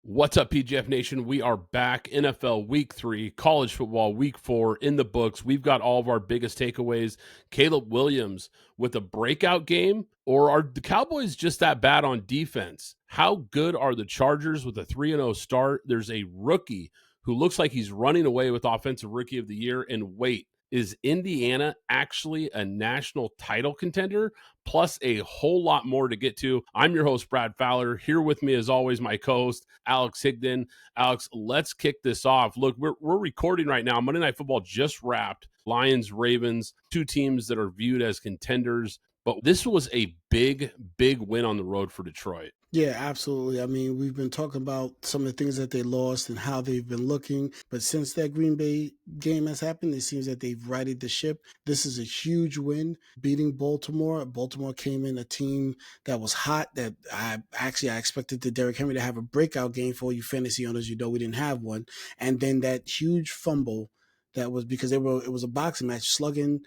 What's up, PGF Nation? We are back. NFL Week 3, college football Week 4 in the books. We've got all of our biggest takeaways. Caleb Williams with a breakout game, or are the Cowboys just that bad on defense? How good are the Chargers with a 3-0 start? There's a rookie who looks like he's running away with Offensive Rookie of the Year. And wait, is Indiana actually a national title contender? Plus a whole lot more to get to. I'm your host, Brad Fowler. Here with me, as always, my co-host, Alex Higdon. Alex, let's kick this off. Look, we're recording right now. Monday Night Football just wrapped. Lions, Ravens, two teams that are viewed as contenders. But this was a big, big win on the road for Detroit. Yeah, absolutely. I mean, we've been talking about some of the things that they lost and how they've been looking. But since that Green Bay game has happened, it seems that they've righted the ship. This is a huge win, beating Baltimore. Baltimore came in a team that was hot, that I expected the Derrick Henry to have a breakout game. For all you fantasy owners, you know we didn't have one. And then that huge fumble that was because it was a boxing match, slugging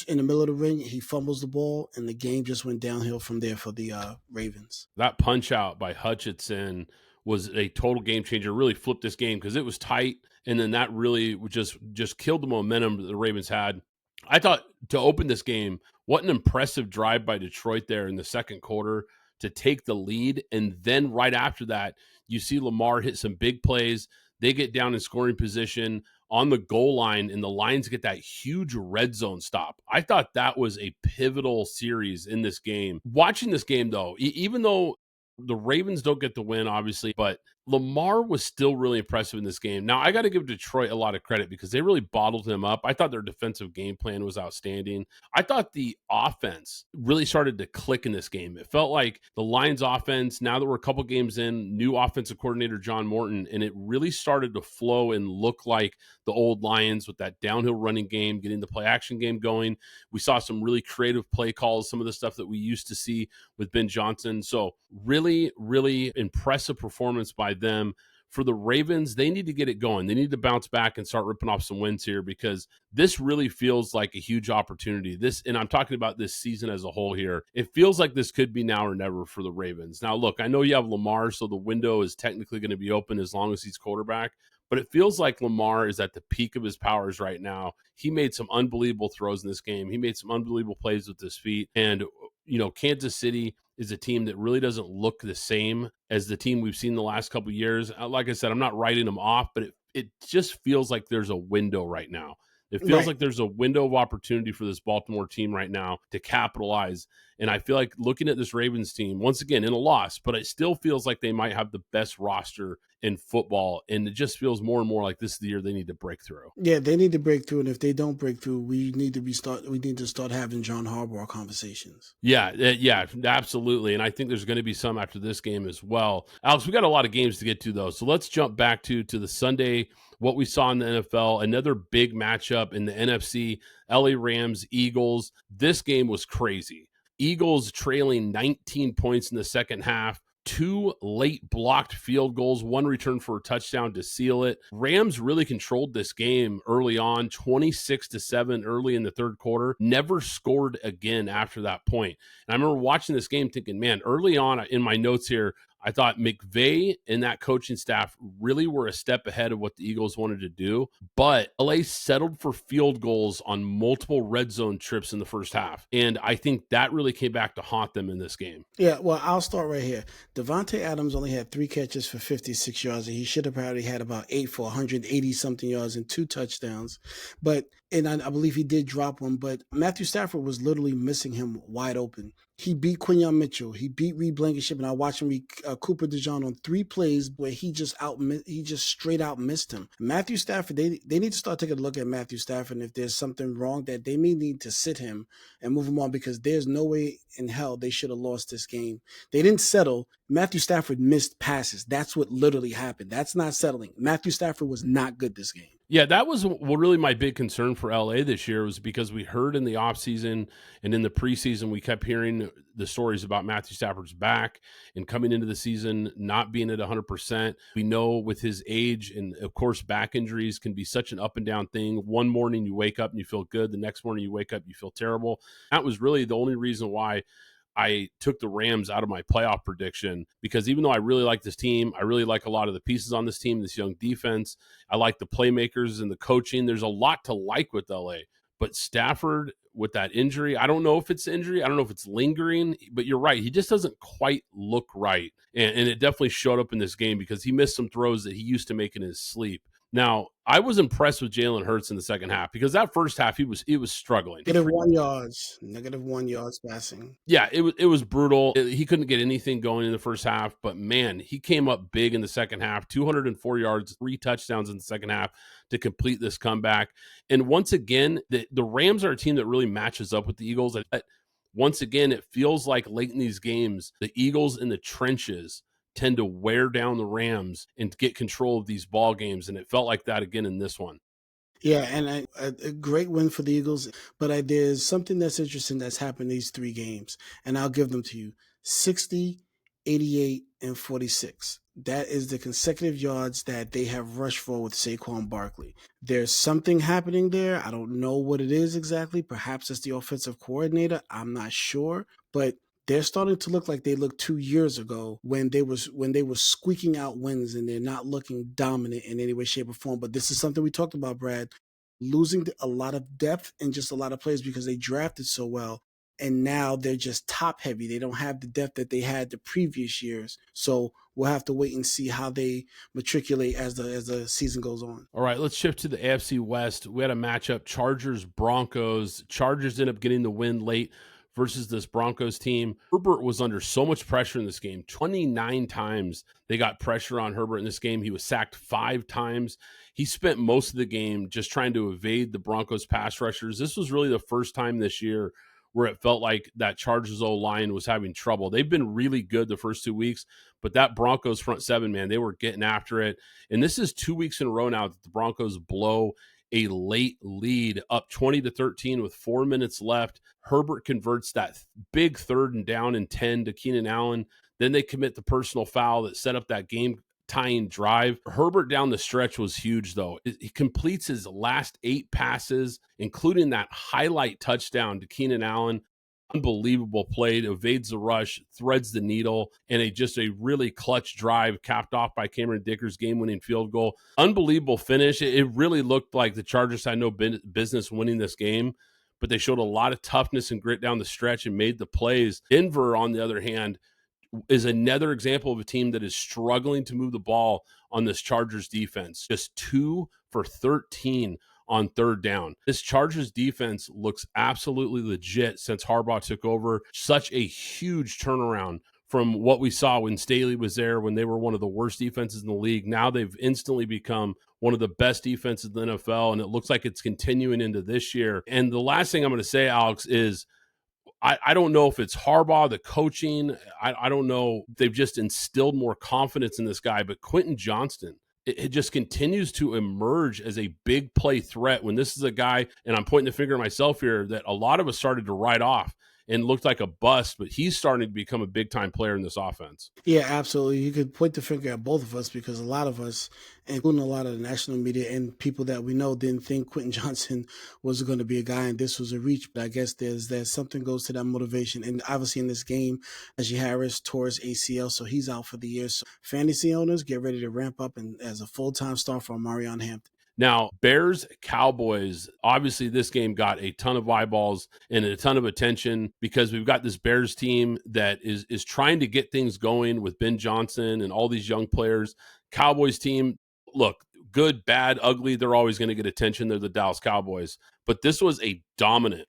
in the middle of the ring, he fumbles the ball, and the game just went downhill from there for the Ravens. That punch out by Hutchinson was a total game changer, really flipped this game because it was tight, and then that really just killed the momentum that the Ravens had. I thought to open this game, what an impressive drive by Detroit there in the second quarter to take the lead, and then right after that, you see Lamar hit some big plays. They get down in scoring position on the goal line, and the Lions get that huge red zone stop. I thought that was a pivotal series in this game. Watching this game, though, even though the Ravens don't get the win, obviously, but Lamar was still really impressive in this game. Now, I got to give Detroit a lot of credit because they really bottled him up. I thought their defensive game plan was outstanding. I thought the offense really started to click in this game. It felt like the Lions offense, now that we're a couple games in, new offensive coordinator John Morton, and it really started to flow and look like the old Lions with that downhill running game, getting the play action game going. We saw some really creative play calls, some of the stuff that we used to see with Ben Johnson. So really, really impressive performance by them. For the Ravens, they need to get it going. They need to bounce back and start ripping off some wins here because this really feels like a huge opportunity. And I'm talking about this season as a whole here. It feels like this could be now or never for the Ravens. Now, look, I know you have Lamar, so the window is technically going to be open as long as he's quarterback. But it feels like Lamar is at the peak of his powers right now. He made some unbelievable throws in this game. He made some unbelievable plays with his feet. And, Kansas City is a team that really doesn't look the same as the team we've seen the last couple of years. Like I said, I'm not writing them off, but it just feels like there's a window right now. It feels like there's a window of opportunity for this Baltimore team right now to capitalize. And I feel like looking at this Ravens team, once again, in a loss, but it still feels like they might have the best roster in football. And it just feels more and more like this is the year they need to break through. Yeah, they need to break through. And if they don't break through, we need to start having John Harbaugh conversations. Yeah, absolutely. And I think there's going to be some after this game as well. Alex, we got a lot of games to get to, though. So let's jump back to the Sunday, what we saw in the NFL, another big matchup in the NFC, LA Rams, Eagles. This game was crazy. Eagles trailing 19 points in the second half. 2 late blocked field goals, 1 return for a touchdown to seal it. Rams really controlled this game early on, 26-7 early in the third quarter. Never scored again after that point. And I remember watching this game thinking, man, early on in my notes here, I thought McVay and that coaching staff really were a step ahead of what the Eagles wanted to do, but LA settled for field goals on multiple red zone trips in the first half. And I think that really came back to haunt them in this game. Yeah, well, I'll start right here. Devontae Adams only had 3 catches for 56 yards, and he should have probably had about 8 for 180-something yards and 2 touchdowns. And I believe he did drop one, but Matthew Stafford was literally missing him wide open. He beat Quinyon Mitchell. He beat Reed Blankenship, and I watched him beat Cooper DeJean on 3 plays where he just straight out missed him. Matthew Stafford, they need to start taking a look at Matthew Stafford, and if there's something wrong, that they may need to sit him and move him on because there's no way in hell they should have lost this game. They didn't settle. Matthew Stafford missed passes. That's what literally happened. That's not settling. Matthew Stafford was not good this game. Yeah, that was really my big concern for LA this year was because we heard in the offseason and in the preseason, we kept hearing the stories about Matthew Stafford's back and coming into the season not being at 100%. We know with his age and, of course, back injuries can be such an up and down thing. One morning you wake up and you feel good. The next morning you wake up, you feel terrible. That was really the only reason why I took the Rams out of my playoff prediction because even though I really like this team, I really like a lot of the pieces on this team, this young defense. I like the playmakers and the coaching. There's a lot to like with LA. But Stafford, with that injury, I don't know if it's injury. I don't know if it's lingering, but you're right. He just doesn't quite look right. And it definitely showed up in this game because he missed some throws that he used to make in his sleep. Now, I was impressed with Jalen Hurts in the second half because that first half he was struggling. -1 yards passing. Yeah, it was brutal. He couldn't get anything going in the first half, but man, he came up big in the second half. 204 yards, 3 touchdowns in the second half to complete this comeback. And once again, the Rams are a team that really matches up with the Eagles. Once again, it feels like late in these games, the Eagles in the trenches tend to wear down the Rams and get control of these ball games, and it felt like that again in this one. Yeah, and a great win for the Eagles. But there's something that's interesting that's happened these 3 games, and I'll give them to you: 60, 88, and 46. That is the consecutive yards that they have rushed for with Saquon Barkley. There's something happening there. I don't know what it is exactly. Perhaps it's the offensive coordinator. I'm not sure, but they're starting to look like they looked 2 years ago when they were squeaking out wins, and they're not looking dominant in any way, shape, or form. But this is something we talked about, Brad. Losing a lot of depth and just a lot of players because they drafted so well. And now they're just top heavy. They don't have the depth that they had the previous years. So we'll have to wait and see how they matriculate as the season goes on. All right, let's shift to the AFC West. We had a matchup, Chargers-Broncos. Chargers end up getting the win late versus this Broncos team. Herbert was under so much pressure in this game. 29 times they got pressure on Herbert in this game. He was sacked 5 times. He spent most of the game just trying to evade the Broncos pass rushers. This was really the first time this year where it felt like that Chargers O-line was having trouble. They've been really good the first 2 weeks, but that Broncos front seven, man, they were getting after it. And this is 2 weeks in a row now that the Broncos blow a late lead, up 20-13 with 4 minutes left. Herbert converts that big 3rd and down and 10 to Keenan Allen. Then they commit the personal foul that set up that game-tying drive. Herbert down the stretch was huge, though. He completes his last 8 passes, including that highlight touchdown to Keenan Allen. Unbelievable play, evades the rush, threads the needle, and just a really clutch drive capped off by Cameron Dicker's game-winning field goal. Unbelievable finish. It really looked like the Chargers had no business winning this game, but they showed a lot of toughness and grit down the stretch and made the plays. Denver, on the other hand, is another example of a team that is struggling to move the ball on this Chargers defense. Just 2 for 13 on 3rd down. This Chargers defense looks absolutely legit since Harbaugh took over. Such a huge turnaround from what we saw when Staley was there, when they were one of the worst defenses in the league. Now they've instantly become one of the best defenses in the NFL, and it looks like it's continuing into this year. And the last thing I'm going to say, Alex, is I don't know if it's Harbaugh, the coaching. I don't know. They've just instilled more confidence in this guy, but Quentin Johnston, it just continues to emerge as a big play threat when this is a guy, and I'm pointing the finger at myself here, that a lot of us started to write off and looked like a bust, but he's starting to become a big-time player in this offense. Yeah, absolutely. You could point the finger at both of us because a lot of us, including a lot of the national media and people that we know, didn't think Quentin Johnston was going to be a guy and this was a reach. But I guess there's something goes to that motivation. And obviously in this game, Najee Harris tore his ACL, so he's out for the year. So fantasy owners, get ready to ramp up and as a full-time star for Marion Hampton. Now, Bears-Cowboys, obviously this game got a ton of eyeballs and a ton of attention because we've got this Bears team that is trying to get things going with Ben Johnson and all these young players. Cowboys team, look, good, bad, ugly, they're always going to get attention. They're the Dallas Cowboys. But this was a dominant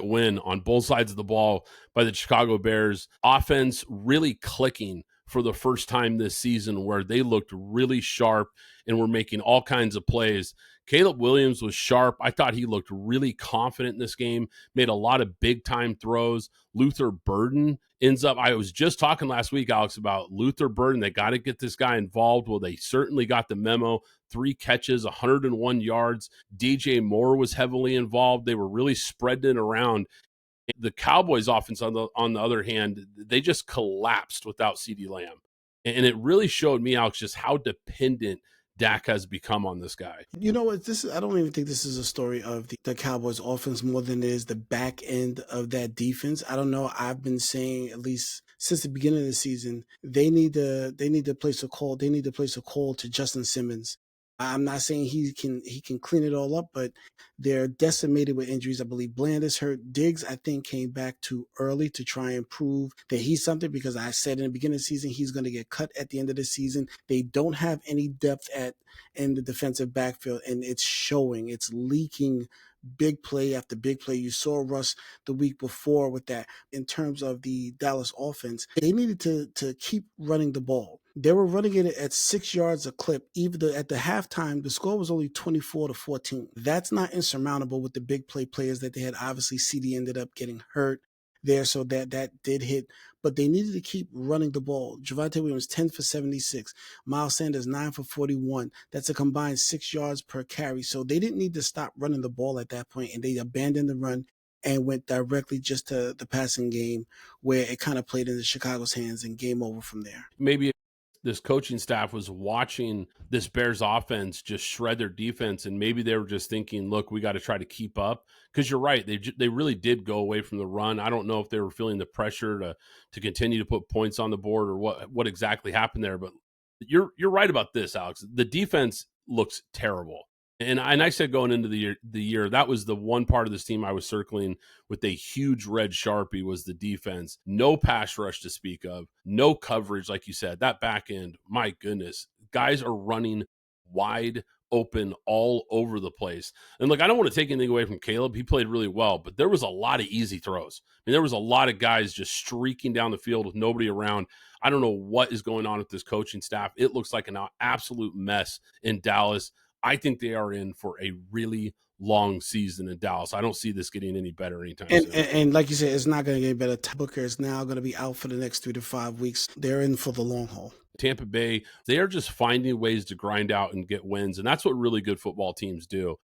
win on both sides of the ball by the Chicago Bears. Offense really clicking for the first time this season, where they looked really sharp and were making all kinds of plays. Caleb Williams was sharp. I thought he looked really confident in this game, made a lot of big-time throws. Luther Burden ends up, I was just talking last week, Alex, about Luther Burden. They got to get this guy involved. Well, they certainly got the memo. 3 catches, 101 yards. DJ Moore was heavily involved. They were really spreading it around. The Cowboys offense, on the other hand, they just collapsed without CeeDee Lamb. And it really showed me, Alex, just how dependent Dak has become on this guy. You know what? I don't even think this is a story of the Cowboys offense more than it is the back end of that defense. I don't know. I've been saying, at least since the beginning of the season, they need to place a call. They need to place a call to Justin Simmons. I'm not saying he can clean it all up, but they're decimated with injuries. I believe Bland is hurt. Diggs, I think, came back too early to try and prove that he's something, because I said in the beginning of the season he's going to get cut at the end of the season. They don't have any depth in the defensive backfield, and it's showing. It's leaking big play after big play. You saw Russ the week before with that. In terms of the Dallas offense, they needed to keep running the ball. They were running it at 6 yards a clip. Even at the halftime, the score was only 24-14. That's not insurmountable with the big players that they had. Obviously, CD ended up getting hurt there, so that did hit. But they needed to keep running the ball. Javonte Williams, 10 for 76. Miles Sanders, 9 for 41. That's a combined 6 yards per carry. So they didn't need to stop running the ball at that point, and they abandoned the run and went directly just to the passing game, where it kind of played into Chicago's hands, and game over from there. Maybe this coaching staff was watching this Bears offense just shred their defense, and maybe they were just thinking, look, we got to try to keep up. Because you're right, they really did go away from the run. I don't know if they were feeling the pressure to continue to put points on the board, or what exactly happened there. But you're right about this, Alex. The defense looks terrible. And I said going into the year, that was the one part of this team I was circling with a huge red Sharpie, was the defense. No pass rush to speak of, no coverage, like you said. That back end, my goodness, guys are running wide open all over the place. And look, I don't want to take anything away from Caleb. He played really well, but there was a lot of easy throws. I mean, there was a lot of guys just streaking down the field with nobody around. I don't know what is going on with this coaching staff. It looks like an absolute mess in Dallas. I think they are in for a really long season in Dallas. I don't see this getting any better anytime soon. And like you said, it's not going to get better. Booker is now going to be out for the next 3 to 5 weeks. They're in for the long haul. Tampa Bay, they are just finding ways to grind out and get wins, and that's what really good football teams do.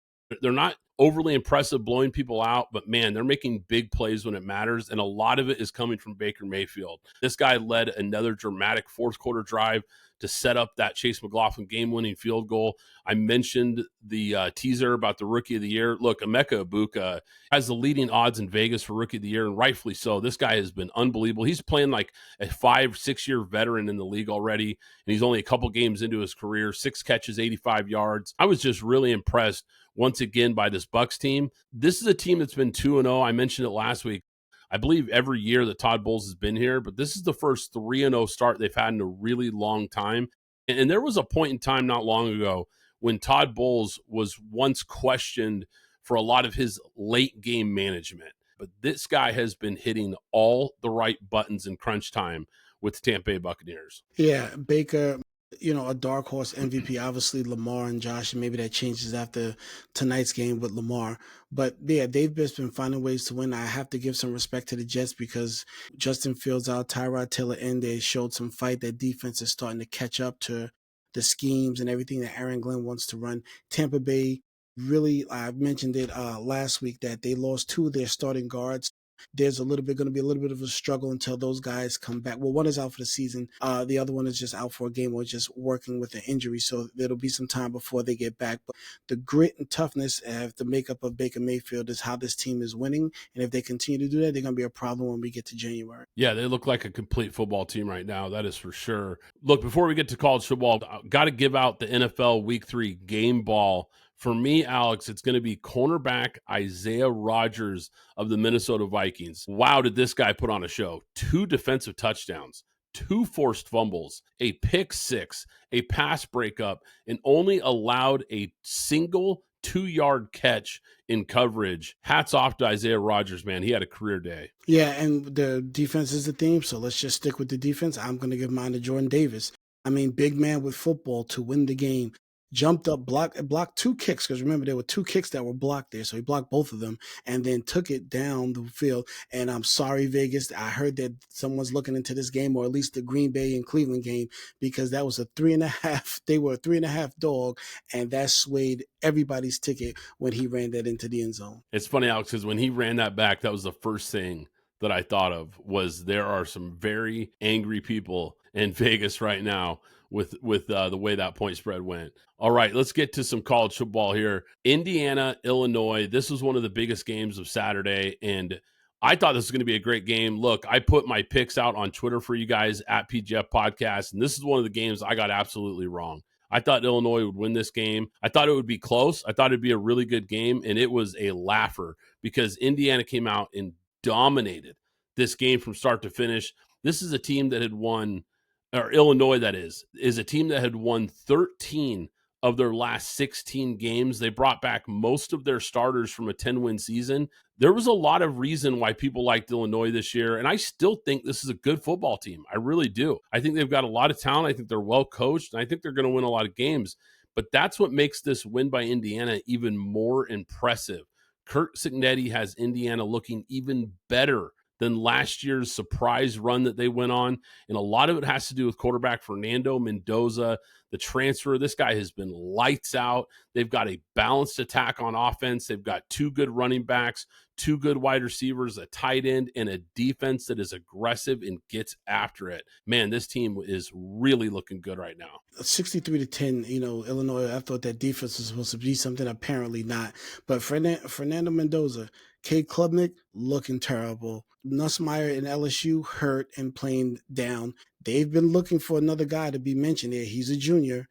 They're not overly impressive blowing people out, but man, they're making big plays when it matters, and a lot of it is coming from Baker Mayfield. This guy led another dramatic fourth quarter drive to set up that Chase McLaughlin game-winning field goal. I mentioned the teaser about the Rookie of the Year. Look, Emeka Egbuka has the leading odds in Vegas for Rookie of the Year, and rightfully so. This guy has been unbelievable. He's playing like a 5-6 year veteran in the league already, and he's only a couple games into his career. 6 catches, 85 yards. I was just really impressed once again by this Bucs team. This is a team that's been 2-0. I mentioned it last week. I believe every year that Todd Bowles has been here, but this is the first 3-0 start they've had in a really long time. And there was a point in time not long ago when Todd Bowles was once questioned for a lot of his late game management. But this guy has been hitting all the right buttons in crunch time with the Tampa Bay Buccaneers. Yeah, Baker, a dark horse MVP, obviously Lamar and Josh, and maybe that changes after tonight's game with Lamar. But yeah, they've just been finding ways to win. I have to give some respect to the Jets, because Justin Fields out, Tyrod Taylor in, they showed some fight. That defense is starting to catch up to the schemes and everything that Aaron Glenn wants to run. Tampa Bay, really, I mentioned it last week that they lost 2 of their starting guards. There's going to be a little bit of a struggle until those guys come back. Well, one is out for the season. The other one is just out for a game or just working with an injury. So there'll be some time before they get back. But the grit and toughness of the makeup of Baker Mayfield is how this team is winning. And if they continue to do that, they're going to be a problem when we get to January. Yeah, they look like a complete football team right now. That is for sure. Look, before we get to college football, got to give out the NFL Week 3 game ball. For me, Alex, it's going to be cornerback Isaiah Rodgers of the Minnesota Vikings. Wow, did this guy put on a show. 2 defensive touchdowns, 2 forced fumbles, a pick 6, a pass breakup, and only allowed a single 2-yard catch in coverage. Hats off to Isaiah Rodgers, man. He had a career day. Yeah, and the defense is the theme, so let's just stick with the defense. I'm going to give mine to Jordan Davis. I mean, big man with football to win the game. Jumped up, blocked 2 kicks, because remember, there were 2 kicks that were blocked there. So he blocked both of them and then took it down the field. And I'm sorry, Vegas. I heard that someone's looking into this game, or at least the Green Bay and Cleveland game, because that was a 3.5. They were a 3.5 dog, and that swayed everybody's ticket when he ran that into the end zone. It's funny, Alex, because when he ran that back, that was the first thing that I thought of, was there are some very angry people in Vegas right now with the way that point spread went. All right, let's get to some college football here. Indiana, Illinois. This was one of the biggest games of Saturday, and I thought this was going to be a great game. Look, I put my picks out on Twitter for you guys at PGF Podcast, and this is one of the games I got absolutely wrong. I thought Illinois would win this game. I thought it would be close. I thought it'd be a really good game, and it was a laugher because Indiana came out and dominated this game from start to finish. This is a team that had won, or Illinois, that is a team that had won 13 of their last 16 games. They brought back most of their starters from a 10-win season. There was a lot of reason why people liked Illinois this year, and I still think this is a good football team. I really do. I think they've got a lot of talent. I think they're well coached, and I think they're going to win a lot of games. But that's what makes this win by Indiana even more impressive. Curt Cignetti has Indiana looking even better than last year's surprise run that they went on. And a lot of it has to do with quarterback Fernando Mendoza, the transfer. This guy has been lights out. They've got a balanced attack on offense. They've got 2 good running backs, 2 good wide receivers, a tight end, and a defense that is aggressive and gets after it. Man, this team is really looking good right now. 63-10, Illinois, I thought that defense was supposed to be something, apparently not. But Fernando Mendoza, Cade Klubnik looking terrible. Nussmeier and LSU hurt and playing down. They've been looking for another guy to be mentioned here. He's a junior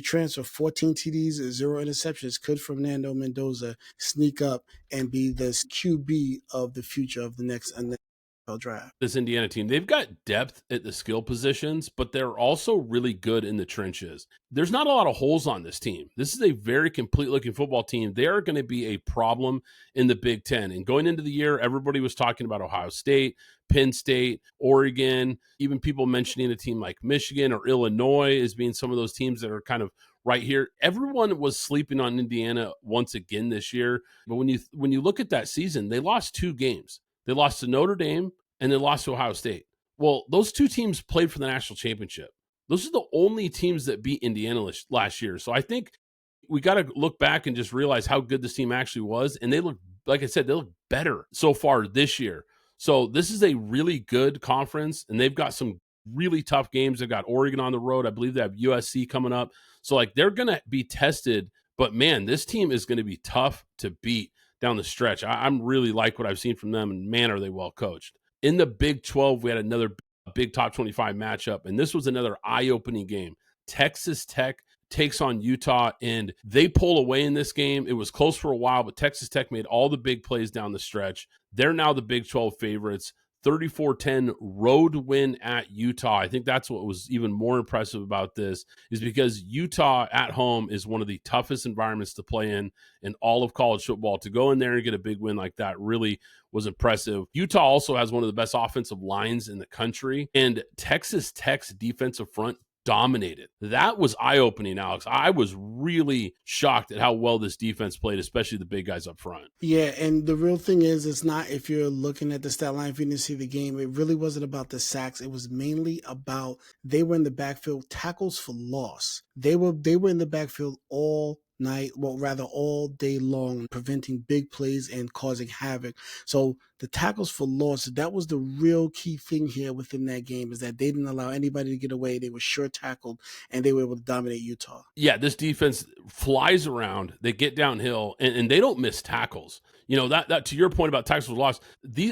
transfer, 14 TDs, 0 interceptions. Could Fernando Mendoza sneak up and be this QB of the future of the next draft? This Indiana team, they've got depth at the skill positions, but they're also really good in the trenches. There's not a lot of holes on this team. This is a very complete looking football team. They are going to be a problem in the Big Ten. And going into the year, everybody was talking about Ohio State, Penn State, Oregon, even people mentioning a team like Michigan or Illinois as being some of those teams that are kind of right here. Everyone was sleeping on Indiana once again this year. But when you look at that season, they lost 2 games. They lost to Notre Dame and they lost to Ohio State. Well, those 2 teams played for the national championship. Those are the only teams that beat Indiana last year. So I think we got to look back and just realize how good this team actually was. And they look, like I said, they look better so far this year. So this is a really good conference, and they've got some really tough games. They've got Oregon on the road. I believe they have USC coming up. So they're going to be tested. But man, this team is going to be tough to beat down the stretch. I'm really like what I've seen from them, and man, are they well coached. In the Big 12, we had another big top 25 matchup, and this was another eye-opening game. Texas Tech takes on Utah, and they pull away in this game. It was close for a while, but Texas Tech made all the big plays down the stretch. They're now the Big 12 favorites. 34-10 road win at Utah. I think that's what was even more impressive about this, is because Utah at home is one of the toughest environments to play in all of college football. To go in there and get a big win like that really was impressive. Utah also has one of the best offensive lines in the country, and Texas Tech's defensive front dominated. That was eye-opening, Alex. I was really shocked at how well this defense played, especially the big guys up front. Yeah, and the real thing is, it's not, if you're looking at the stat line, if you didn't see the game, it really wasn't about the sacks. It was mainly about they were in the backfield, tackles for loss. They were in the backfield all night, well, rather all day long, preventing big plays and causing havoc. So the tackles for loss, that was the real key thing here within that game, is that they didn't allow anybody to get away. They were sure tackled, and they were able to dominate Utah. Yeah, this defense flies around. They get downhill, and they don't miss tackles. That to your point about tackles for loss,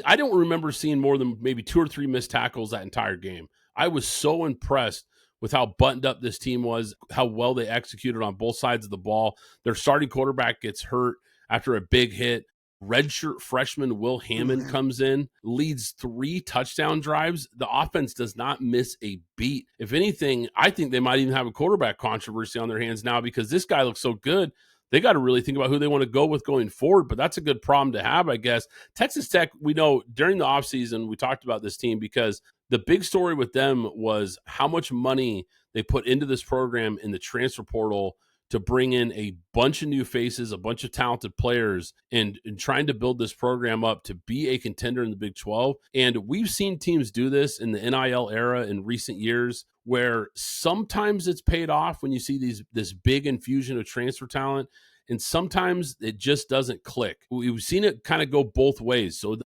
I don't remember seeing more than maybe 2 or 3 missed tackles that entire game. I was so impressed with how buttoned up this team was, how well they executed on both sides of the ball. Their starting quarterback gets hurt after a big hit. Redshirt freshman Will Hammond comes in, leads 3 touchdown drives. The offense does not miss a beat. If anything, I think they might even have a quarterback controversy on their hands now, because this guy looks so good. They got to really think about who they want to go with going forward, but that's a good problem to have, I guess. Texas Tech, we know during the offseason, we talked about this team because the big story with them was how much money they put into this program in the transfer portal to bring in a bunch of new faces, a bunch of talented players, and trying to build this program up to be a contender in the Big 12. And we've seen teams do this in the NIL era in recent years, where sometimes it's paid off when you see this big infusion of transfer talent, and sometimes it just doesn't click. We've seen it kind of go both ways. So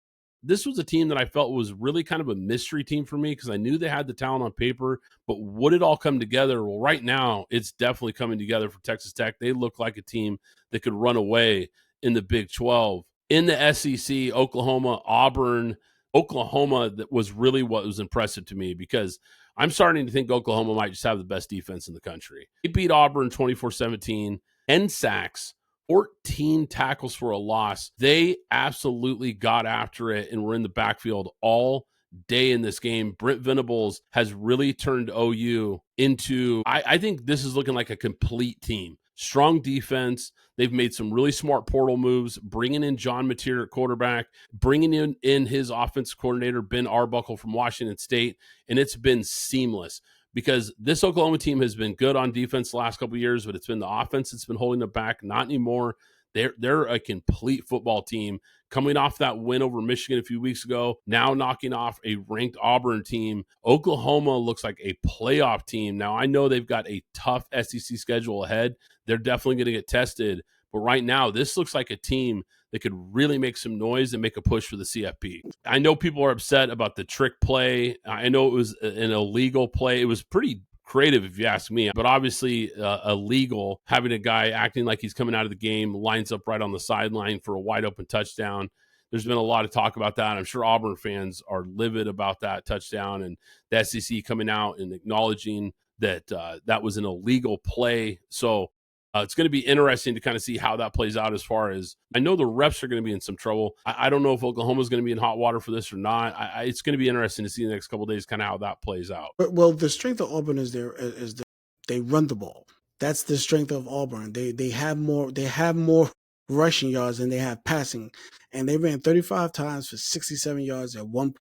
this was a team that I felt was really kind of a mystery team for me because I knew they had the talent on paper, but would it all come together? Well, right now, it's definitely coming together for Texas Tech. They look like a team that could run away in the Big 12. In the SEC, Oklahoma, Auburn, Oklahoma, that was really what was impressive to me because I'm starting to think Oklahoma might just have the best defense in the country. They beat Auburn 24-17, 10 sacks, 14 tackles for a loss. They absolutely got after it and were in the backfield all day in this game. Brent Venables has really turned OU into, I think this is looking like a complete team. Strong defense. They've made some really smart portal moves, bringing in John Mateer at quarterback, bringing in his offensive coordinator, Ben Arbuckle from Washington State, and it's been seamless because this Oklahoma team has been good on defense the last couple of years, but it's been the offense that's been holding them back. Not anymore. They're a complete football team coming off that win over Michigan a few weeks ago, now knocking off a ranked Auburn team. Oklahoma looks like a playoff team. Now, I know they've got a tough SEC schedule ahead. They're definitely going to get tested. But right now, this looks like a team that could really make some noise and make a push for the CFB. I know people are upset about the trick play. I know it was an illegal play. It was pretty creative, if you ask me, but obviously illegal, having a guy acting like he's coming out of the game, lines up right on the sideline for a wide open touchdown. There's been a lot of talk about that. I'm sure Auburn fans are livid about that touchdown and the SEC coming out and acknowledging that that was an illegal play. So it's going to be interesting to kind of see how that plays out as far as I know the refs are going to be in some trouble. I don't know if Oklahoma's going to be in hot water for this or not. It's going to be interesting to see in the next couple of days kind of how that plays out. Well, the strength of Auburn is they run the ball. That's the strength of Auburn. They have more rushing yards than they have passing, and they ran 35 times for 67 yards at one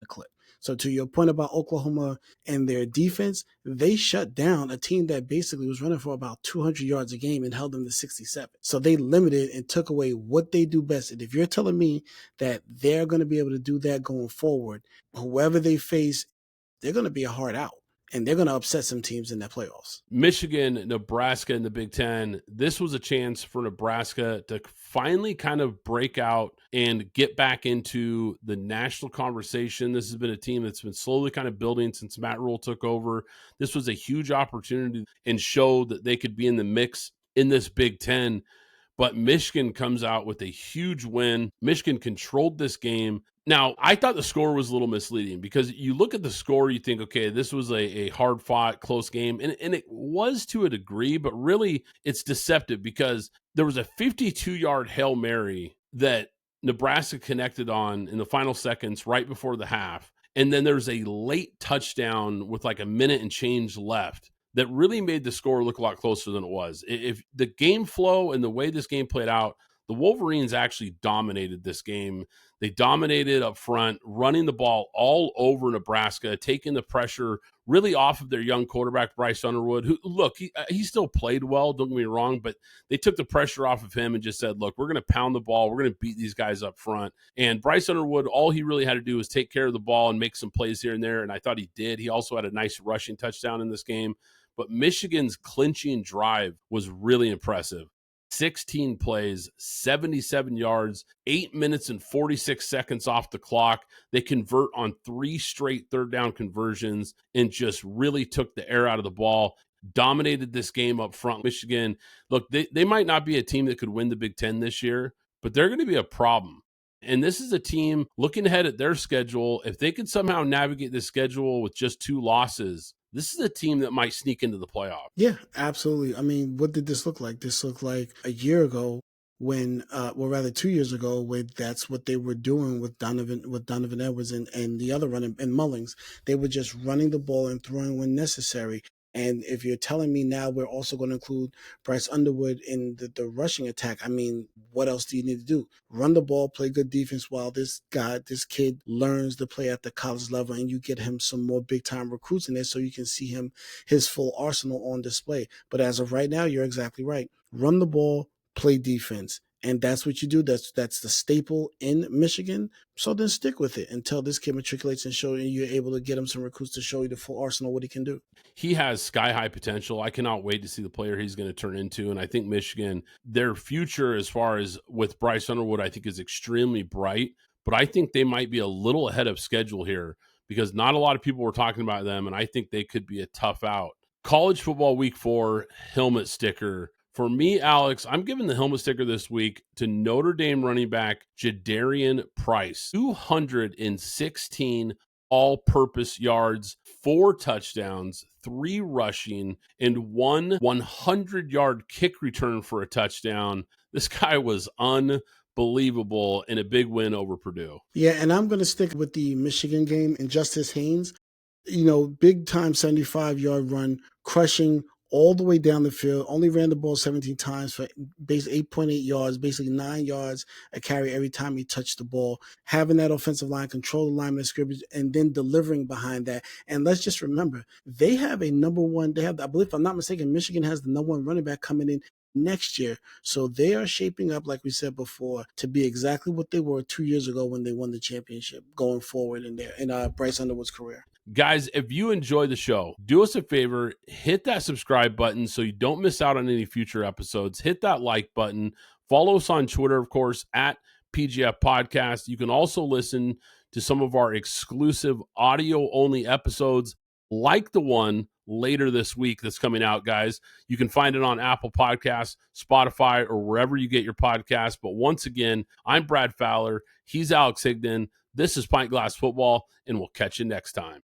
clip. So to your point about Oklahoma and their defense, they shut down a team that basically was running for about 200 yards a game and held them to 67. So they limited and took away what they do best. And if you're telling me that they're going to be able to do that going forward, whoever they face, they're going to be a hard out. And they're going to upset some teams in the playoffs. Michigan, Nebraska in the Big Ten. This was a chance for Nebraska to finally kind of break out and get back into the national conversation. This has been a team that's been slowly kind of building since Matt Rule took over. This was a huge opportunity and show that they could be in the mix in this Big Ten. But Michigan comes out with a huge win. Michigan controlled this game. Now, I thought the score was a little misleading because you look at the score, you think, okay, this was a hard-fought, close game. And it was to a degree, but really it's deceptive because there was a 52-yard Hail Mary that Nebraska connected on in the final seconds right before the half. And then there's a late touchdown with like a minute and change left that really made the score look a lot closer than it was. If the game flow and the way this game played out, the Wolverines actually dominated this game. They dominated up front, running the ball all over Nebraska, taking the pressure really off of their young quarterback, Bryce Underwood, who, look, he still played well, don't get me wrong, but they took the pressure off of him and just said, look, we're going to pound the ball. We're going to beat these guys up front. And Bryce Underwood, all he really had to do was take care of the ball and make some plays here and there, and I thought he did. He also had a nice rushing touchdown in this game. But Michigan's clinching drive was really impressive. 16 plays, 77 yards, 8 minutes and 46 seconds off the clock. They convert on 3 straight third down conversions and just really took the air out of the ball, dominated this game up front. Michigan, look, they might not be a team that could win the Big Ten this year, but they're going to be a problem. And this is a team looking ahead at their schedule. If they can somehow navigate this schedule with just 2 losses, this is a team that might sneak into the playoff. Yeah, absolutely. I mean, what did this look like? This looked like a year ago when, well, rather 2 years ago, when that's what they were doing with Donovan Edwards and the other running and Mullings. They were just running the ball and throwing when necessary. And if you're telling me now we're also going to include Bryce Underwood in the rushing attack, I mean, what else do you need to do? Run the ball, play good defense while this kid learns to play at the college level, and you get him some more big-time recruits in there so you can see his full arsenal on display. But as of right now, you're exactly right. Run the ball, play defense. And that's what you do. That's the staple in Michigan. So then stick with it until this kid matriculates and show you you're able to get him some recruits to show you the full arsenal what he can do. He has sky-high potential. I cannot wait to see the player he's going to turn into. And I think Michigan, their future as far as with Bryce Underwood, I think is extremely bright. but I think they might be a little ahead of schedule here because not a lot of people were talking about them, and I think they could be a tough out. College football week 4, helmet sticker. For me, Alex, I'm giving the helmet sticker this week to Notre Dame running back Jadarian Price. 216 all-purpose yards, 4 touchdowns, 3 rushing, and 1 100-yard kick return for a touchdown. This guy was unbelievable in a big win over Purdue. Yeah, and I'm going to stick with the Michigan game and Justice Haynes. Big time 75-yard run, crushing all the way down the field. Only ran the ball 17 times for basically 8.8 yards, basically 9 yards a carry every time he touched the ball. Having that offensive line control the line of scrimmage and then delivering behind that. And let's just remember, they have I believe, if I'm not mistaken, Michigan has the number 1 running back coming in next year. So they are shaping up, like we said before, to be exactly what they were 2 years ago when they won the championship going forward in Bryce Underwood's career. Guys, if you enjoy the show, do us a favor, hit that subscribe button so you don't miss out on any future episodes. Hit that like button. Follow us on Twitter, of course, at PGF Podcast. You can also listen to some of our exclusive audio-only episodes like the one later this week that's coming out, guys. You can find it on Apple Podcasts, Spotify, or wherever you get your podcasts. But once again, I'm Brad Fowler. He's Alex Higdon. This is Pint Glass Football, and we'll catch you next time.